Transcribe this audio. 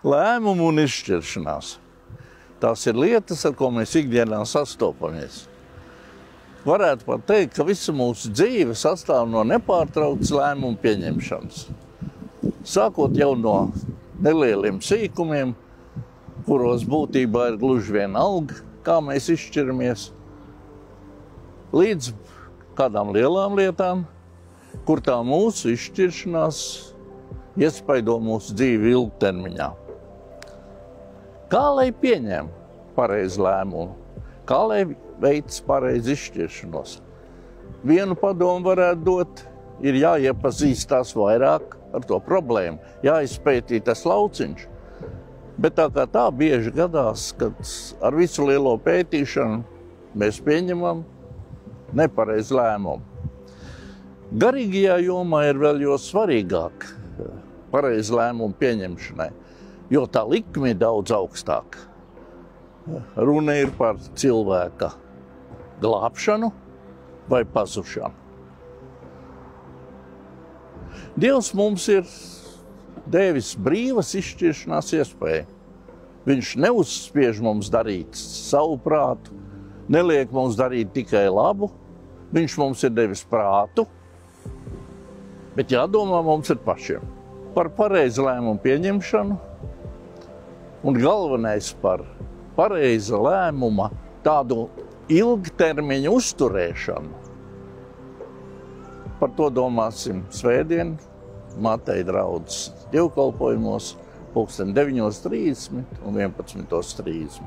Lēmumu un izšķiršanās. Tās ir lietas, ar ko mēs ikdienā sastopamies. Varētu pat teikt, ka visa mūsu dzīve sastāv no nepārtrauktas lēmumu pieņemšanas. Sākot jau no nelieliem sīkumiem, kuros būtībā ir gluži vienalga, kā mēs izšķiramies, līdz kādām lielām lietām, kur tā mūsu izšķiršanās iespaido mūsu dzīvi ilgtermiņā. Kā lai pieņem pareizu lēmumu? Kā lai veic pareizu izšķiršanos? Vienu padomu varētu dot, ir jāiepazīstās vairāk ar to problēmu, jāizpētī tas lauciņš. Bet tā bieži gadās, kad ar visu lielo pētīšanu mēs pieņemam nepareizu lēmumu. Garīgajā jomā ir vēl jo svarīgāk pareizu lēmumu pieņemšanai, jo tā likme ir daudz augstāka. Runa ir par cilvēka glābšanu vai pazušanu. Dievs mums ir devis brīvas izšķiršanās iespēju. Viņš neuzspiež mums darīt savu prātu, neliek mums darīt tikai labu. Viņš mums ir devis prātu, bet jādomā mums ir pašiem par pareizu lēmumu pieņemšanu un galvenais par pareiza lēmuma tādu ilgtermiņu uzturēšanu. Par to domāsim svētdien Mateja draudzes dievkalpojumos 9:30 un 11:30.